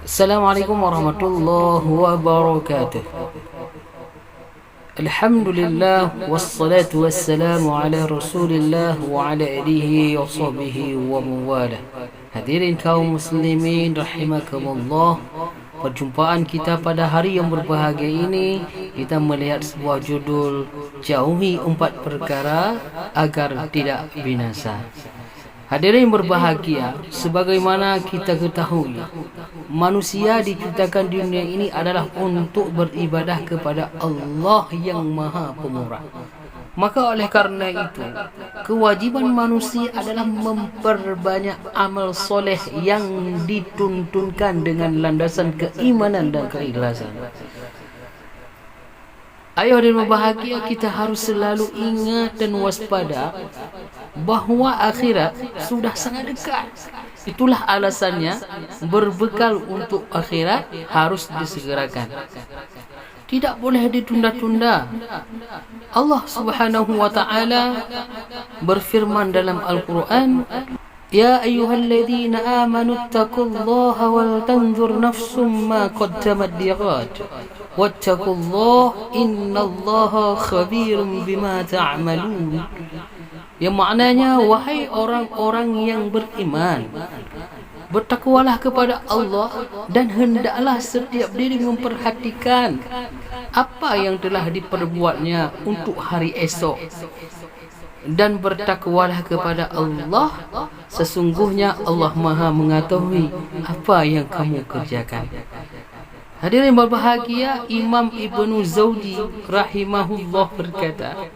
Assalamualaikum warahmatullahi wabarakatuh. Alhamdulillah wassalatu wassalamu ala Rasulillah wa ala alihi wa sahbihi wa mawalah. Hadirin kaum muslimin rahimakumullah. Perjumpaan kita pada hari yang berbahagia ini, kita melihat sebuah judul, jauhi 4 perkara agar tidak binasa. Hadirin berbahagia, sebagaimana kita ketahui, manusia diciptakan di dunia ini adalah untuk beribadah kepada Allah yang Maha Pemurah. Maka oleh karena itu, kewajiban manusia adalah memperbanyak amal soleh yang dituntunkan dengan landasan keimanan dan keikhlasan. Ayo hadirin berbahagia, kita harus selalu ingat dan waspada bahawa akhirat sudah sangat dekat. Itulah alasannya berbekal untuk akhirat harus disegerakan. Tidak boleh ditunda-tunda. Allah Subhanahu wa taala berfirman dalam Al-Quran, Ya ayyuhalladzina amanu taqullaha wal tanzur nafsum ma qaddamat lighad wattaqullaha innallaha khabirum bima ta'malun. Yang maknanya, wahai orang-orang yang beriman, bertakwalah kepada Allah dan hendaklah setiap diri memperhatikan apa yang telah diperbuatnya untuk hari esok, dan bertakwalah kepada Allah, sesungguhnya Allah Maha mengetahui apa yang kamu kerjakan. Hadirin berbahagia, Imam Ibnu Jauzi rahimahullah berkata,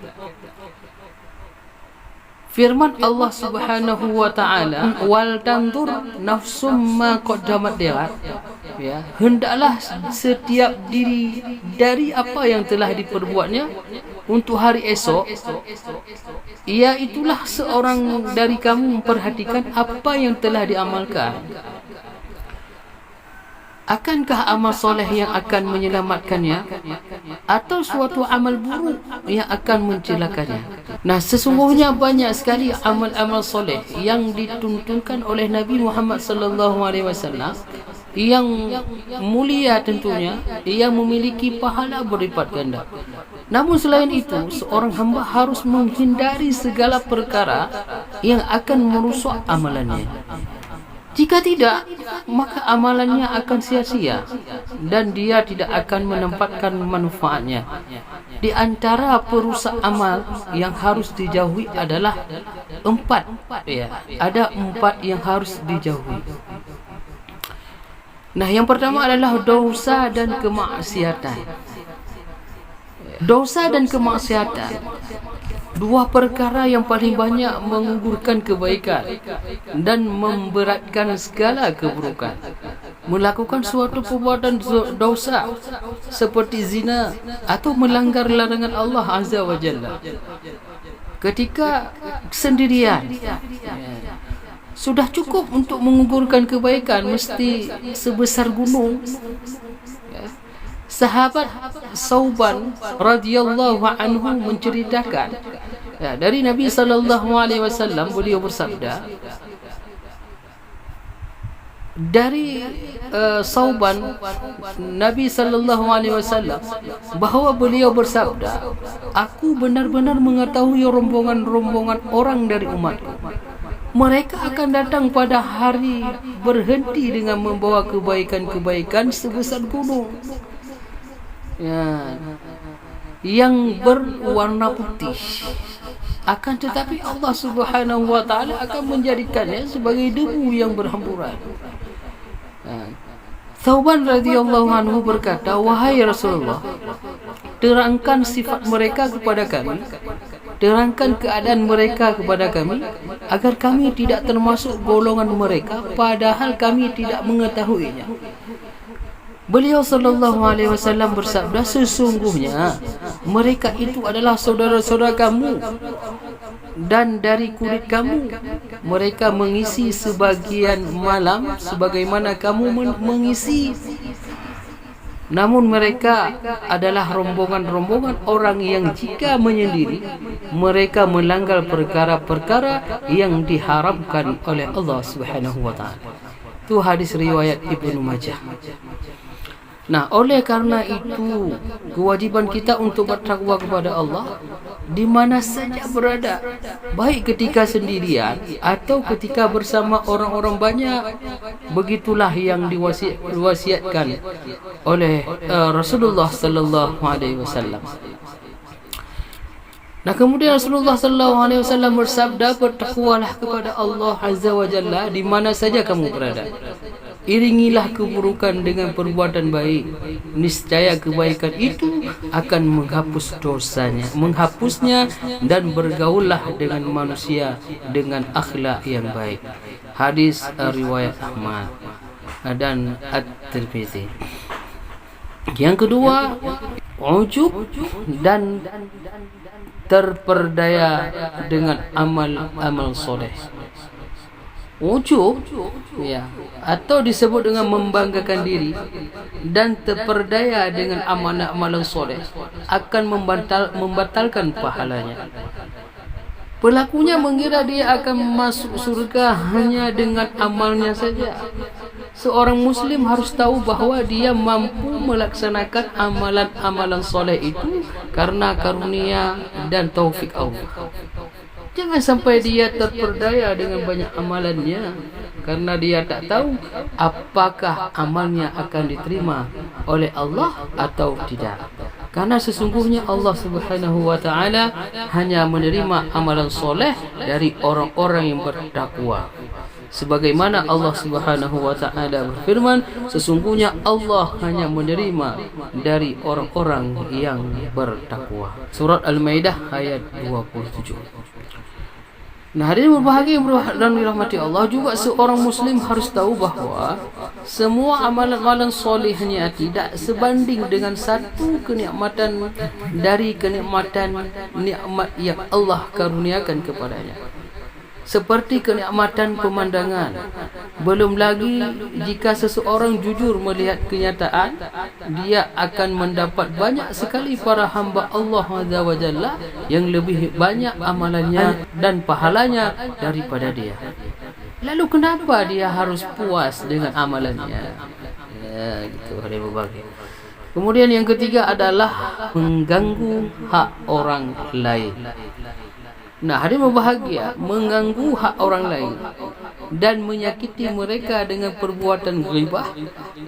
firman Allah Subhanahu wa taala, wal tandur nafsum ma qaddamat lighad, ya, hendaklah setiap diri dari apa yang telah diperbuatnya untuk hari esok, ia itulah seorang dari kamu memperhatikan apa yang telah diamalkan. Akankah amal soleh yang akan menyelamatkannya, atau suatu amal buruk yang akan mencelakanya? Nah, sesungguhnya banyak sekali amal-amal soleh yang dituntunkan oleh Nabi Muhammad sallallahu alaihi wasallam yang mulia, tentunya yang memiliki pahala berlipat ganda. Namun selain itu, seorang hamba harus menghindari segala perkara yang akan merusak amalannya. Jika tidak, maka amalannya akan sia-sia dan dia tidak akan menempatkan manfaatnya. Di antara perusak amal yang harus dijauhi adalah 4. Ya, ada 4 yang harus dijauhi. Nah, yang pertama adalah dosa dan kemaksiatan. Dosa dan kemaksiatan, 2 perkara yang paling banyak menggugurkan kebaikan dan memberatkan segala keburukan. Melakukan suatu perbuatan dosa seperti zina atau melanggar larangan Allah Azza wa Jalla ketika sendirian, sudah cukup untuk menggugurkan kebaikan, mesti sebesar gunung. Sahabat Sauban radhiyallahu anhu menceritakan, ya, dari Nabi sallallahu alaihi wasallam, beliau bersabda, dari Sauban, Nabi sallallahu alaihi wasallam, bahawa beliau bersabda, aku benar-benar mengetahui rombongan-rombongan orang dari umatku. Mereka akan datang pada hari berhenti dengan membawa kebaikan-kebaikan sebesar gunung, ya, yang berwarna putih. Akan tetapi Allah Subhanahu wa taala akan menjadikannya sebagai debu yang berhamburan. Thauban radhiyallahu anhu berkata, wahai Rasulullah, terangkan sifat mereka kepada kami, terangkan keadaan mereka kepada kami, agar kami tidak termasuk golongan mereka, padahal kami tidak mengetahuinya. Beliau sallallahu alaihi wasallam bersabda, sesungguhnya mereka itu adalah saudara-saudara kamu dan dari kulit kamu. Mereka mengisi sebagian malam sebagaimana kamu mengisi. Namun mereka adalah rombongan-rombongan orang yang jika menyendiri, mereka melanggar perkara-perkara yang diharamkan oleh Allah Subhanahu wa taala. Itu hadis riwayat Ibnu Majah. Nah, oleh karena itu kewajiban kita untuk bertakwa kepada Allah di mana saja berada, baik ketika sendirian atau ketika bersama orang-orang banyak. Begitulah yang diwasiatkan oleh Rasulullah sallallahu alaihi wasallam. Nah, kemudian Rasulullah sallallahu alaihi wasallam bersabda, bertakwalah kepada Allah azza wa jalla di mana saja kamu berada. Iringilah keburukan dengan perbuatan baik, niscaya kebaikan itu akan menghapusnya dan bergaullah dengan manusia dengan akhlak yang baik. Hadis riwayat Ahmad dan At-Tirmizi. Yang kedua, ujub dan terperdaya dengan amal soleh. Ujub, ya, atau disebut dengan membanggakan diri dan terperdaya dengan amalan soleh akan membatalkan pahalanya. Pelakunya mengira dia akan masuk surga hanya dengan amalnya saja. Seorang muslim harus tahu bahawa dia mampu melaksanakan amalan-amalan soleh itu karena karunia dan taufik Allah. Jangan sampai dia terperdaya dengan banyak amalannya karena dia tak tahu apakah amalnya akan diterima oleh Allah atau tidak. Karena sesungguhnya Allah Subhanahu wa taala hanya menerima amalan soleh dari orang-orang yang bertakwa. Sebagaimana Allah Subhanahu wa taala berfirman, sesungguhnya Allah hanya menerima dari orang-orang yang bertakwa. Surat Al-Maidah ayat 27. Nah, hadirin berbahagia dan dirahmati Allah, juga seorang muslim harus tahu bahawa semua amalan-amalan solehnya tidak sebanding dengan satu kenikmatan dari kenikmatan nikmat yang Allah karuniakan kepadanya. Seperti kenikmatan pemandangan. Belum lagi jika seseorang jujur melihat kenyataan, dia akan mendapat banyak sekali para hamba Allah Azza wa Jalla yang lebih banyak amalannya dan pahalanya daripada dia. Lalu kenapa dia harus puas dengan amalannya? Ya, gitu, hari berbagi. Kemudian yang ketiga adalah mengganggu hak orang lain. Nah, hari berbahagia mengganggu hak orang lain dan menyakiti mereka dengan perbuatan ghibah,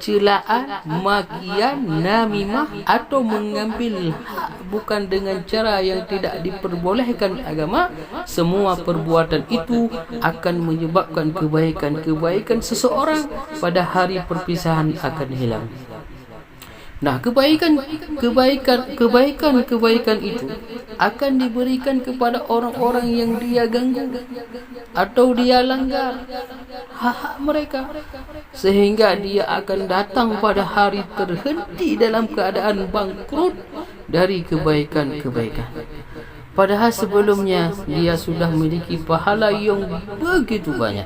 celaan, makian, namimah atau mengambil hak bukan dengan cara yang tidak diperbolehkan agama. Semua perbuatan itu akan menyebabkan kebaikan-kebaikan seseorang pada hari perpisahan akan hilang. Nah, kebaikan itu akan diberikan kepada orang-orang yang dia ganggu atau dia langgar hak mereka, sehingga dia akan datang pada hari terhenti dalam keadaan bangkrut dari kebaikan-kebaikan. Padahal sebelumnya dia sudah memiliki pahala yang begitu banyak.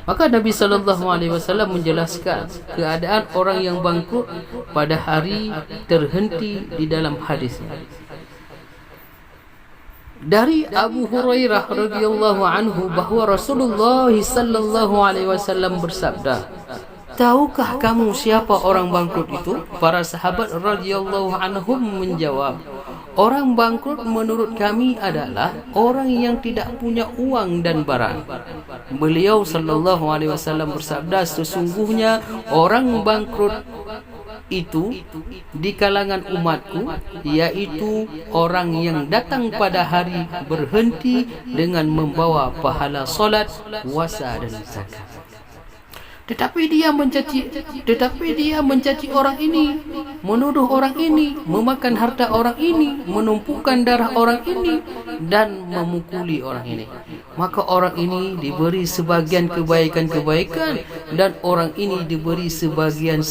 Maka Nabi SAW menjelaskan keadaan orang yang bangkrut pada hari terhenti di dalam hadisnya. Dari Abu Hurairah radhiyallahu anhu bahawa Rasulullah SAW bersabda, tahukah kamu siapa orang bangkrut itu? Para sahabat radhiyallahu anhum menjawab, orang bangkrut menurut kami adalah orang yang tidak punya uang dan barang. Beliau SAW bersabda, sesungguhnya orang bangkrut itu di kalangan umatku, yaitu orang yang datang pada hari berhenti dengan membawa pahala solat, puasa dan zakat. Tetapi dia mencaci orang ini, menuduh orang ini, memakan harta orang ini, menumpukan darah orang ini dan memukuli orang ini. Maka orang ini diberi sebagian kebaikan-kebaikan dan orang ini diberi sebagian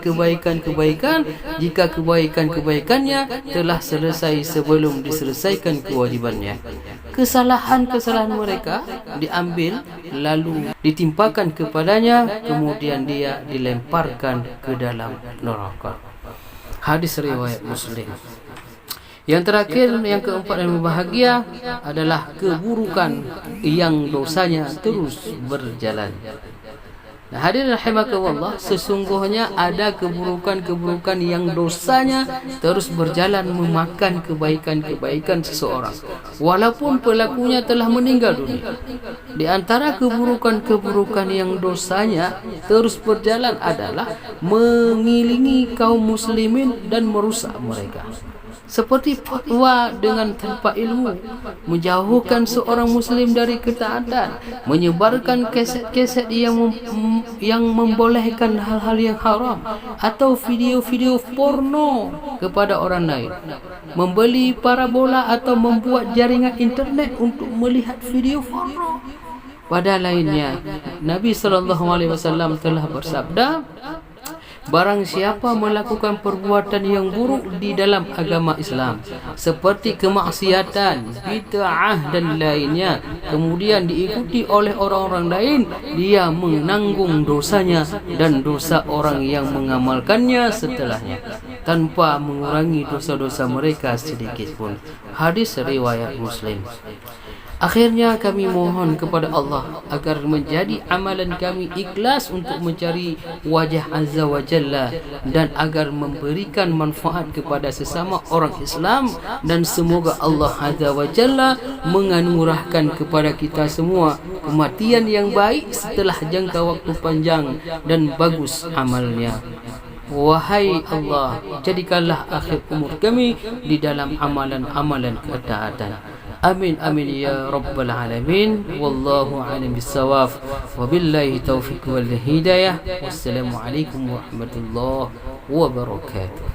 kebaikan-kebaikan jika kebaikan-kebaikannya telah selesai sebelum diselesaikan kewajibannya. Kesalahan-kesalahan mereka diambil lalu ditimpakan kepadanya, kemudian dia dilemparkan ke dalam neraka. Hadis riwayat Muslim. Yang terakhir, yang keempat yang berbahagia adalah keburukan yang dosanya terus berjalan. Hadirin rahimakumullah, sesungguhnya ada keburukan-keburukan yang dosanya terus berjalan memakan kebaikan-kebaikan seseorang walaupun pelakunya telah meninggal dunia. Di antara keburukan-keburukan yang dosanya terus berjalan adalah mengilingi kaum muslimin dan merusak mereka, seperti fatwa dengan tanpa ilmu, menjauhkan seorang muslim dari ketaatan, menyebarkan keset-keset yang membolehkan hal-hal yang haram, atau video-video porno kepada orang lain, membeli parabola atau membuat jaringan internet untuk melihat video porno. Pada lainnya, Nabi SAW telah bersabda, barang siapa melakukan perbuatan yang buruk di dalam agama Islam seperti kemaksiatan, bid'ah dan lainnya, kemudian diikuti oleh orang-orang lain, dia menanggung dosanya dan dosa orang yang mengamalkannya setelahnya tanpa mengurangi dosa-dosa mereka sedikit pun. Hadis riwayat Muslim. Akhirnya kami mohon kepada Allah agar menjadi amalan kami ikhlas untuk mencari wajah Azza wa Jalla dan agar memberikan manfaat kepada sesama orang Islam, dan semoga Allah Azza wa Jalla menganugerahkan kepada kita semua kematian yang baik setelah jangka waktu panjang dan bagus amalnya. Wahai Allah, jadikanlah akhir umur kami di dalam amalan-amalan ketaatan. Amin amin ya rabbal alamin. Wallahu a'lam bissawab. Wabillahi taufiq wal hidayah. Wassalamualaikum warahmatullahi wabarakatuh.